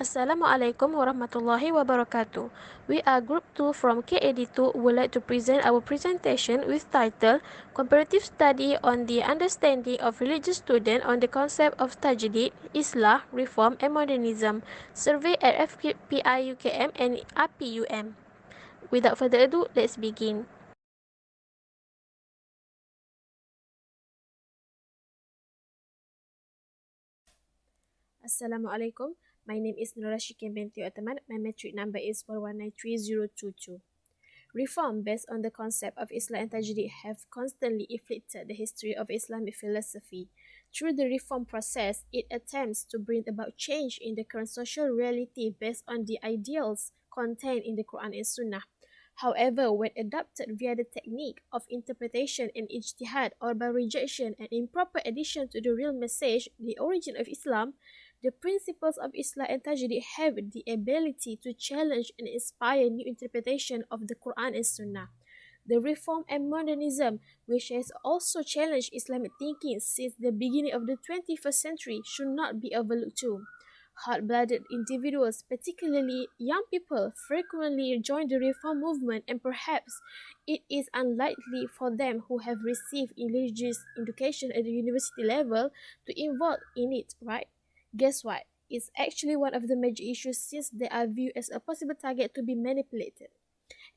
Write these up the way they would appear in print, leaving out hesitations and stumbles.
Assalamualaikum warahmatullahi wabarakatuh. We are Group 2 from KAD2 would like to present our presentation with title Comparative Study on the Understanding of Religious Student on the Concept of Tajdid, Islah, Reform and Modernism, survey at FPI UKM and RPUM. Without further ado, let's begin. Assalamualaikum. My name is Nora Shikin binti Ottoman. My metric number is 4193022. Reform based on the concept of Islah and Tajdid have constantly inflicted the history of Islamic philosophy. Through the reform process, it attempts to bring about change in the current social reality based on the ideals contained in the Quran and Sunnah. However, when adopted via the technique of interpretation and ijtihad or by rejection and improper addition to the real message, the origin of Islam, the principles of Islah and Tajdid have the ability to challenge and inspire new interpretation of the Quran and Sunnah. The reform and modernism, which has also challenged Islamic thinking since the beginning of the 21st century, should not be overlooked too. Hot-blooded individuals, particularly young people, frequently join the reform movement, and perhaps it is unlikely for them who have received religious education at the university level to involve in it, right? Guess what? It's actually one of the major issues since they are viewed as a possible target to be manipulated.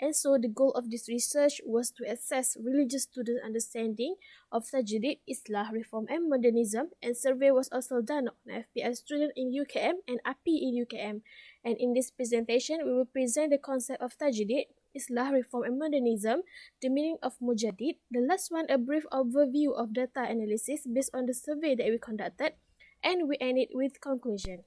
And so the goal of this research was to assess religious student understanding of Tajdid, Islah, Reform and Modernism, and survey was also done on FPI students in UKM and API in UKM. And in this presentation, we will present the concept of Tajdid, Islah, Reform and Modernism, the meaning of Mujaddid, the last one a brief overview of data analysis based on the survey that we conducted, and we end it with conclusion.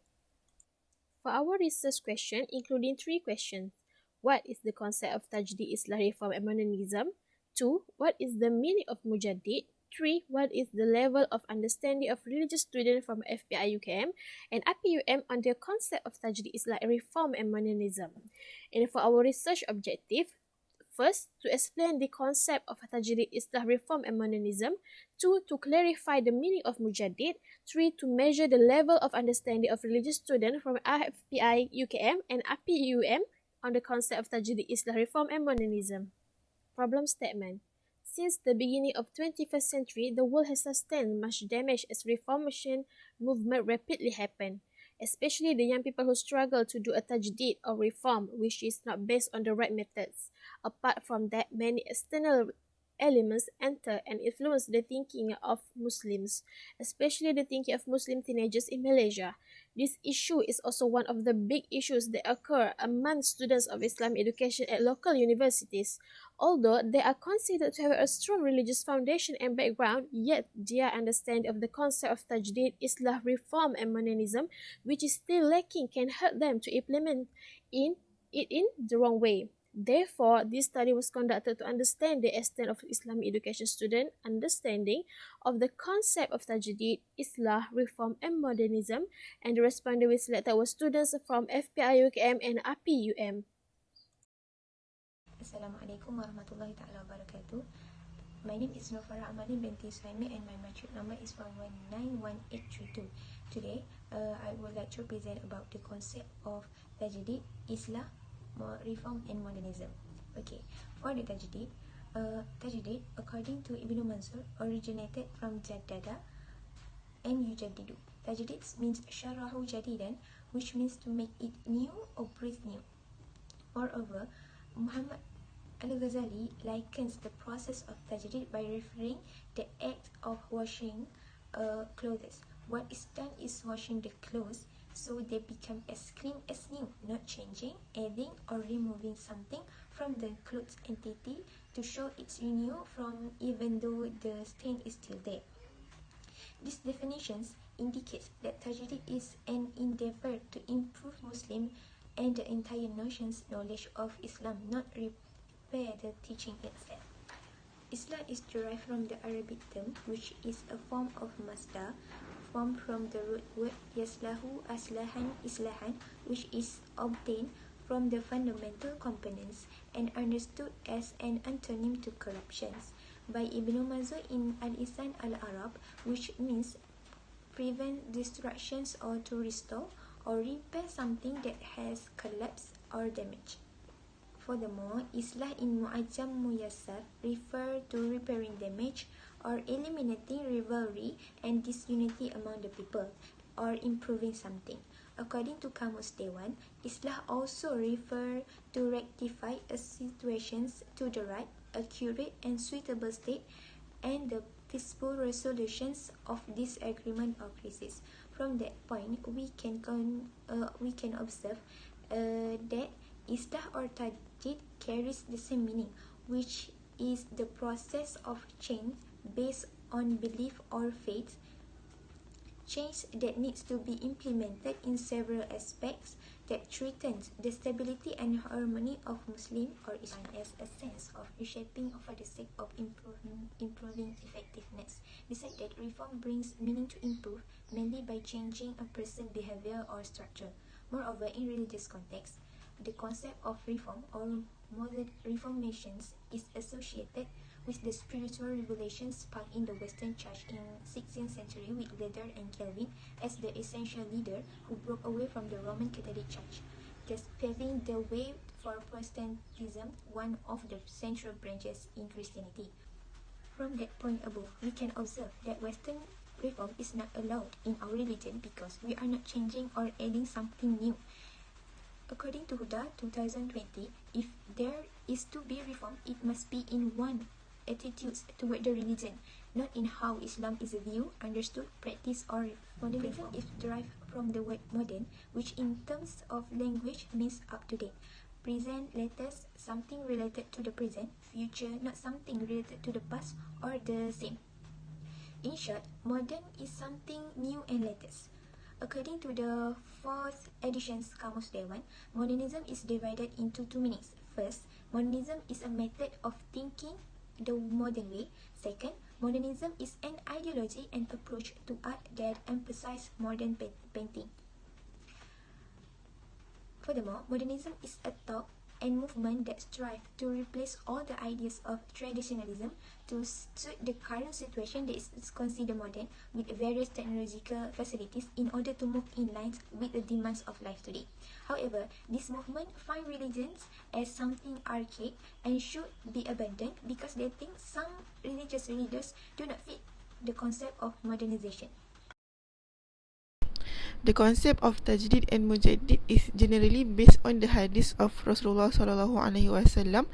For our research question, including 3 questions. What is the concept of Tajdid, Islah, Reform and Modernism? 2. What is the meaning of Mujaddid? 3. What is the level of understanding of religious students from FPI UKM and RPUM on the concept of Tajdid, Islah, Reform and Modernism? And for our research objective, first, to explain the concept of Tajdid, Islah, Reform and Modernism. 2. To clarify the meaning of Mujaddid. 3. To measure the level of understanding of religious students from FPI UKM and RPUM on the concept of Tajdid, Islah, Reform and Modernism. Problem statement. Since the beginning of 21st century, the world has sustained much damage as reformation movement rapidly happened, especially the young people who struggle to do a tajdid or reform which is not based on the right methods. Apart from that, many external elements enter and influence the thinking of Muslims, especially the thinking of Muslim teenagers in Malaysia. This issue is also one of the big issues that occur among students of Islamic education at local universities. Although they are considered to have a strong religious foundation and background, yet their understanding of the concept of Tajdid, Islah, Reform and Modernism, which is still lacking, can hurt them to implement it in the wrong way. Therefore, this study was conducted to understand the extent of Islamic education student understanding of the concept of Tajdid, Islah, Reform and Modernism, and the respondents we selected were students from FPI UKM and RPUM. Assalamualaikum warahmatullahi ta'ala wabarakatuh. My name is Nufara Amani binti Suhaimi and my metric number is 1191832. Today, I would like to present about the concept of Tajdid, Islah, Reform and Modernism. Okay, for the Tajdid, Tajdid, according to Ibn Mansur, originated from Jaddada and Yujaddidu. Tajdid means Sharahu Jadidan, which means to make it new or breathe new. Moreover, Muhammad Al-Ghazali likens the process of Tajdid by referring the act of washing clothes. What is done is washing the clothes so they become as clean as new, not changing, adding or removing something from the clothes entity to show its renewal from even though the stain is still there. These definitions indicate that Tajdid is an endeavor to improve Muslim and the entire nation's knowledge of Islam, not repair the teaching itself. Islah is derived from the Arabic term, which is a form of masdar, formed from the root word yaslahu aslahan islahan, which is obtained from the fundamental components and understood as an antonym to corruptions by Ibn Mansur in Al-Ihsan al-Arab, which means prevent destructions or to restore, or repair something that has collapsed or damaged. Furthermore, Islah in Mu'ajjam Muyassar refer to repairing damage or eliminating rivalry and disunity among the people, or improving something. According to Kamus Dewan, Islah also refer to rectify a situations to the right, accurate and suitable state, and the peaceful resolutions of disagreement or crisis. From that point, we can observe that Islah or Tajdid carries the same meaning, which is the process of change based on belief or faith, change that needs to be implemented in several aspects that threatens the stability and harmony of Muslim or Islam as a sense of reshaping for the sake of improving effectiveness. Besides that, reform brings meaning to improve, mainly by changing a person's behavior or structure. Moreover, in religious context, the concept of reform or modern reformations is associated with the spiritual revelation sparked in the Western Church in 16th century with Luther and Calvin as the essential leader who broke away from the Roman Catholic Church, thus paving the way for Protestantism, one of the central branches in Christianity. From that point above, we can observe that Western reform is not allowed in our religion because we are not changing or adding something new. According to Huda 2020, if there is to be reform, it must be in one attitudes toward the religion, not in how Islam is viewed, understood, practiced, or modernism is derived from the word modern, which in terms of language means up to date. Present letters, something related to the present, future, not something related to the past or the same. In short, modern is something new and latest. According to the 4th edition's Kamus Dewan, modernism is divided into two meanings. First, modernism is a method of thinking the modern way. Second, modernism is an ideology and approach to art that emphasizes modern painting. Furthermore, modernism is a thought and movement that strive to replace all the ideas of traditionalism to suit the current situation that is considered modern with various technological facilities in order to move in line with the demands of life today. However, this movement find religions as something archaic and should be abandoned because they think some religious leaders do not fit the concept of modernization. The concept of Tajdid and Mujaddid is generally based on the hadith of Rasulullah SAW,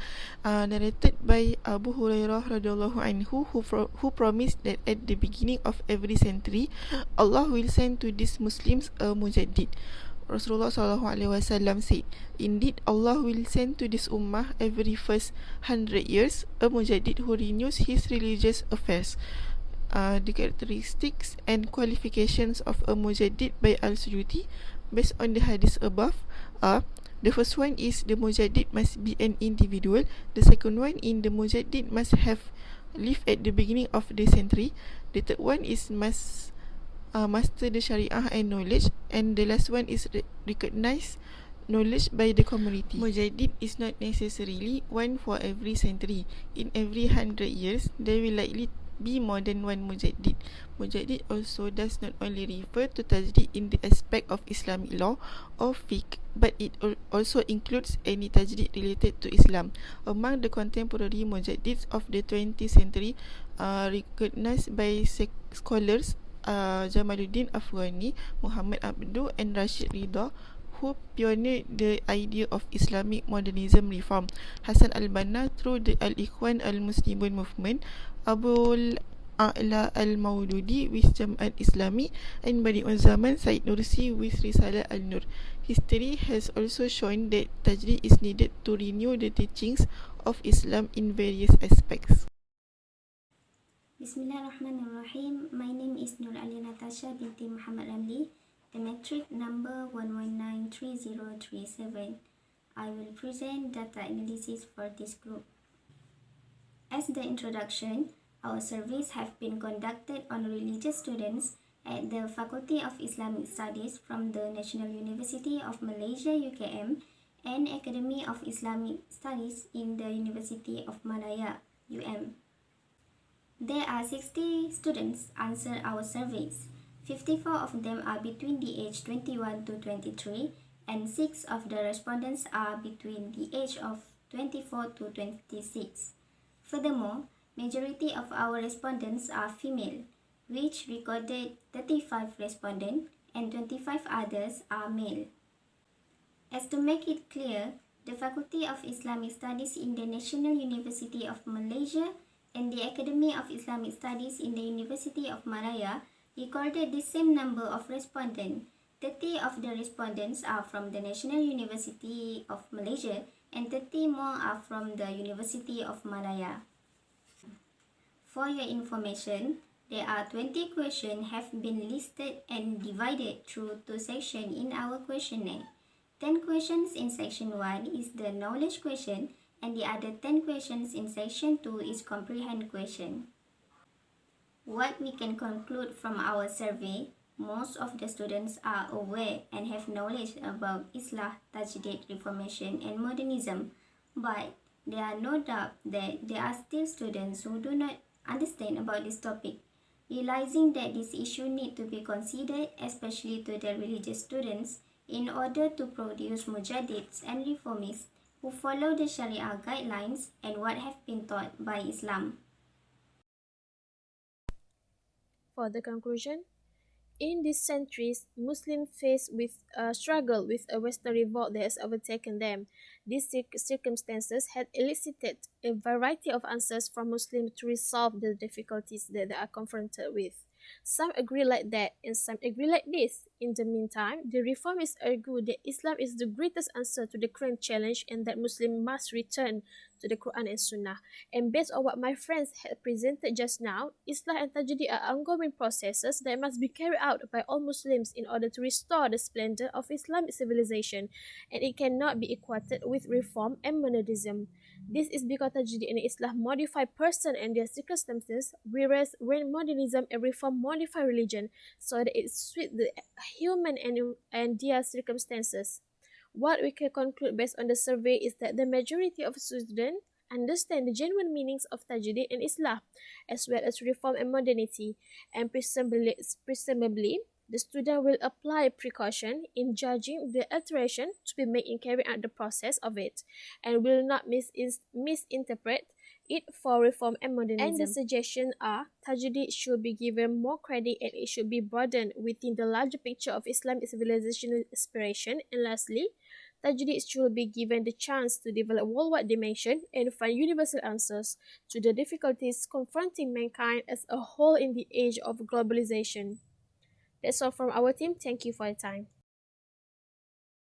narrated by Abu Hurairah radhiyallahu anhu, who promised that at the beginning of every century, Allah will send to these Muslims a Mujaddid. Rasulullah SAW said, "Indeed, Allah will send to this ummah every first 100 years a Mujaddid who renews his religious affairs." The characteristics and qualifications of a Mujaddid by Al-Suyuti based on the hadith above are: the first one is the Mujaddid must be an individual. The second one in the Mujaddid must have lived at the beginning of the century. The third one is must master the Sharia and knowledge, and the last one is recognize knowledge by the community. Mujaddid is not necessarily one for every century. In every 100 years, there will likely be more than one Mujaddid. Mujaddid also does not only refer to Tajdid in the aspect of Islamic law or fiqh, but it also includes any Tajdid related to Islam. Among the contemporary Mujaddids of the 20th century recognized by scholars Jamaluddin Afghani, Muhammad Abdu and Rashid Ridha, who pioneered the idea of Islamic modernism reform. Hassan al-Banna through the Al-Ikhwan al-Muslimun movement, Abul A'la al-Maududi with Jam'at Islami, and Badi'un Zaman Said Nursi with Risalah al-Nur. History has also shown that Tajdid is needed to renew the teachings of Islam in various aspects. Bismillahirrahmanirrahim. My name is Nur Ali Natasha binti Muhammad Ramli, the metric number 1193037. I will present data analysis for this group. As the introduction, our surveys have been conducted on religious students at the Faculty of Islamic Studies from the National University of Malaysia UKM and Academy of Islamic Studies in the University of Malaya UM. There are 60 students answer our surveys. 54 of them are between the age 21 to 23, and 6 of the respondents are between the age of 24 to 26. Furthermore, majority of our respondents are female, which recorded 35 respondents and 25 others are male. As to make it clear, the Faculty of Islamic Studies in the National University of Malaysia and the Academy of Islamic Studies in the University of Malaya recorded the same number of respondents. 30 of the respondents are from the National University of Malaysia and 30 more are from the University of Malaya. For your information, there are 20 questions have been listed and divided through two sections in our questionnaire. 10 questions in section 1 is the knowledge question and the other 10 questions in section 2 is comprehend question. What we can conclude from our survey, most of the students are aware and have knowledge about Islah, Tajdid, Reformation and Modernism, but there are no doubt that there are still students who do not understand about this topic. Realizing that this issue need to be considered, especially to the religious students, in order to produce mujaddids and reformists who follow the Sharia guidelines and what have been taught by Islam. For the conclusion, in these centuries, Muslims faced with a struggle with a Western revolt that has overtaken them. These circumstances had elicited a variety of answers from Muslims to resolve the difficulties that they are confronted with. Some agree like that and some agree like this. In the meantime, the reformists argue that Islam is the greatest answer to the current challenge and that Muslims must return to the Quran and Sunnah. And based on what my friends had presented just now, Islah and Tajdid are ongoing processes that must be carried out by all Muslims in order to restore the splendor of Islamic civilization, and it cannot be equated with reform and modernism. This is because Tajdid and Islah modify person and their circumstances, whereas when modernism and reform modify religion so that it suits the human and their circumstances. What we can conclude based on the survey is that the majority of students understand the genuine meanings of Tajdid and Islah, as well as reform and modernity, and presumably the student will apply precaution in judging the alteration to be made in carrying out the process of it, and will not misinterpret it for reform and modernism. And the suggestions are Tajdid should be given more credit and it should be broadened within the larger picture of Islamic civilizational aspiration. And lastly, Tajdid should be given the chance to develop worldwide dimension and find universal answers to the difficulties confronting mankind as a whole in the age of globalization. That's all from our team. Thank you for your time.